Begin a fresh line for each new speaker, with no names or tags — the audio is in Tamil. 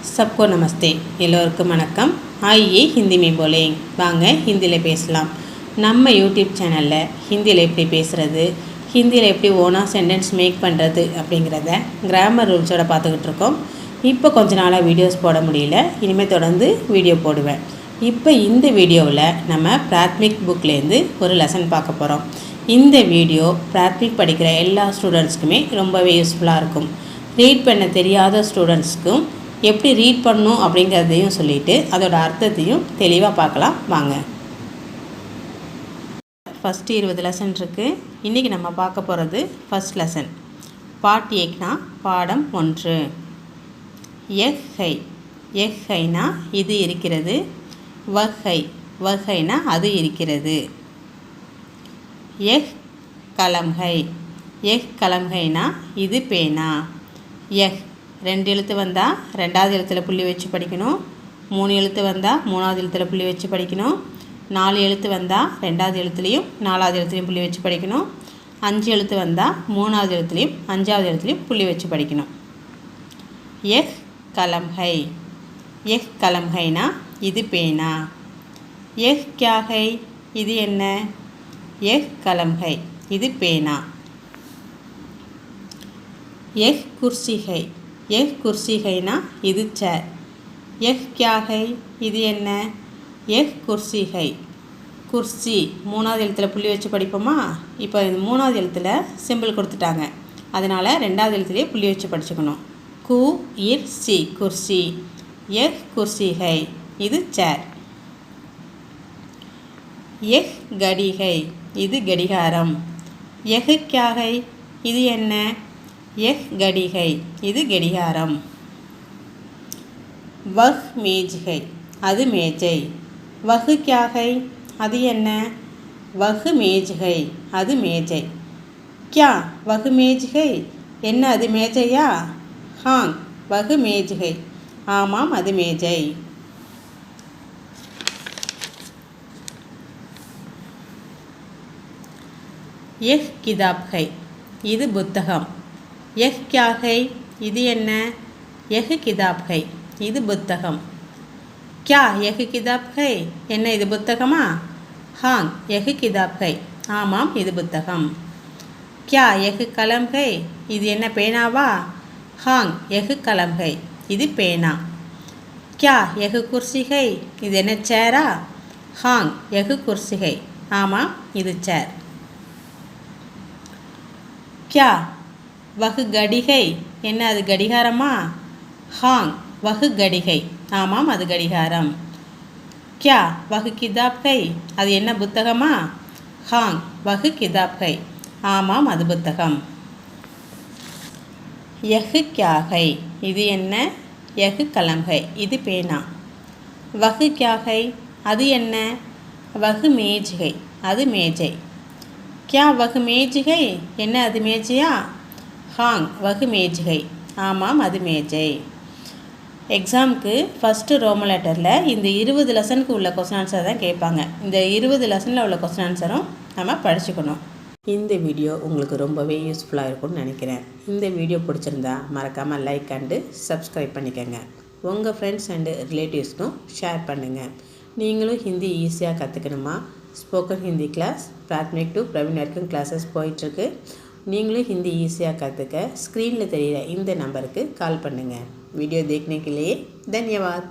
सबको नमस्ते எல்லோருக்கும் வணக்கம் आइए हिंदी में बोलें வாங்க ஹிந்தியில் பேசலாம் நம்ம யூடியூப் சேனலில் ஹிந்தியில் எப்படி பேசுகிறது ஹிந்தியில் எப்படி ஓனாக சென்டென்ஸ் மேக் பண்ணுறது அப்படிங்கிறத கிராமர் ரூல்ஸோட பார்த்துக்கிட்டு இருக்கோம். இப்போ கொஞ்ச நாளாக வீடியோஸ் போட முடியல, இனிமேல் தொடர்ந்து வீடியோ போடுவேன். இப்போ இந்த வீடியோவில் நம்ம பிராத்மிக் புக்லேருந்து ஒரு லெசன் பார்க்க போகிறோம். இந்த வீடியோ பிராத்மிக் படிக்கிற எல்லா ஸ்டூடெண்ட்ஸ்க்குமே ரொம்பவே யூஸ்ஃபுல்லாக இருக்கும். ரீட் பண்ண தெரியாத ஸ்டூடெண்ட்ஸ்க்கும் எப்படி ரீட் பண்ணணும் அப்படிங்கிறதையும் சொல்லிவிட்டு அதோட அர்த்தத்தையும் தெளிவாக பார்க்கலாம் வாங்க. ஃபஸ்ட்டு 20 லெசன் இருக்குது. இன்றைக்கி நம்ம பார்க்க போகிறது ஃபஸ்ட் லெசன். பார்ட் ஏக்னா பாடம் 1. எஹ் ஹை. எஹ் ஹைனா இது இருக்கிறது. வஹை. வஹைனா அது இருக்கிறது. எஹ் கலம் ஹை. எஹ் கலம் ஹைனா இது பேனா. எஹ் 2 எழுத்து வந்தால் 2வது எழுத்தில் புள்ளி வச்சு படிக்கணும். 3 எழுத்து வந்தால் 3வது எழுத்தில் புள்ளி வச்சு படிக்கணும். 4 எழுத்து வந்தால் 2வது எழுத்துலேயும் 4வது எழுத்துலையும் புள்ளி வச்சு படிக்கணும். 5 எழுத்து வந்தால் 3வது எழுத்துலையும் 5வது எழுத்துலையும் புள்ளி வச்சு படிக்கணும். எஹ் கலம் ஹை. எஹ் கலம் ஹைனா இது பேனா. எஹ் கியா ஹை இது என்ன? எஹ் கலம் ஹை இது பேனா. எஹ் குர்சி ஹை. எஹ் குர்சி ஹைனா இது சேர். எஹ் கியா ஹை இது என்ன? எஹ் குர்சி ஹை. குர்சி 3வது எழுத்தில் புள்ளி வச்சு படிப்போமா? இப்போ இது 3வது எழுத்தில் சிம்பிள் கொடுத்துட்டாங்க, அதனால் 2வது எழுத்துலேயே புள்ளி வச்சு படிச்சுக்கணும். கு இர் சி குர்சி. எஹ் குர்சி ஹை இது சேர். எஹ் கடி ஹை இது கடிகாரம். எஹ் கியா ஹை இது என்ன? எஹ் கடி ஹை இது கடிகாரம். வஹ் மேஜ் ஹை அது மேஜை. வஹ் கியா ஹை அது என்ன? வஹ் மேஜ் ஹை அது மேஜை. கியா வஹ் மேஜ் ஹை என்ன அது மேஜையா? ஹாங் வஹ் மேஜ் ஹை ஆமாம் அது மேஜை. எஹ் கிதாப் ஹை இது புத்தகம். எஹ் கியா ஹை இது என்ன? எஹ் கிதாப் ஹை இது புத்தகம். கியா எஹ் கிதாப் ஹை என்ன இது புத்தகமா? ஹாங் எஹ் கிதாப் ஹை ஆமாம் இது புத்தகம். கியா எஹ் கலம் ஹை இது என்ன பேனாவா? ஹாங் எஹ் கலம் ஹை இது பேனா. கியா எஹ் குர்சி ஹை இது என்ன சேரா? ஹாங் எஹ் குர்சி ஹை ஆமாம் இது சேர். கியா வஹ் கடிகை என்ன அது கடிகாரமா? ஹாங் வஹ் கடிகை ஆமாம் அது கடிகாரம். கியா வஹ் கிதாப் ஹை அது என்ன புத்தகமா? ஹாங் வஹ் கிதாப் ஹை ஆமாம் அது புத்தகம். எஹ் கியா ஹை இது என்ன? எஹ் கலம் ஹை இது பேனா. வஹ் கியா ஹை அது என்ன? வஹ் மேஜ் ஹை அது மேஜை. கியா வஹ் மேஜ் ஹை என்ன அது மேஜையா? ஹாங் வஹ் மேஜ் ஹை ஆமாம் அது மேஜை. எக்ஸாமுக்கு ஃபஸ்ட்டு ரோமன் லெட்டரில் இந்த 20 லெசனுக்கு உள்ள கொஸ்டின் ஆன்சர் தான் கேட்பாங்க. இந்த 20 லெசனில் உள்ள கொஸ்டின் ஆன்சரும் நம்ம படிச்சுக்கணும். இந்த வீடியோ உங்களுக்கு ரொம்பவே யூஸ்ஃபுல்லாக இருக்கும்னு நினைக்கிறேன். இந்த வீடியோ பிடிச்சிருந்தா மறக்காமல் லைக் அண்டு சப்ஸ்கிரைப் பண்ணிக்கோங்க. உங்கள் ஃப்ரெண்ட்ஸ் அண்டு ரிலேட்டிவ்ஸ்க்கும் ஷேர் பண்ணுங்கள். நீங்களும் ஹிந்தி ஈஸியாக கற்றுக்கணுமா? Spoken Hindi class Prathmik to Praveen வரைக்கும் கிளாஸஸ் போயிட்டுருக்கு. நீங்களும் हिंदी ईஸியாக கற்றுக்க ஸ்க்ரீனில் தெரிகிற இந்த நம்பருக்கு கால் பண்ணுங்கள். वीडियो देखने के लिए धन्यवाद.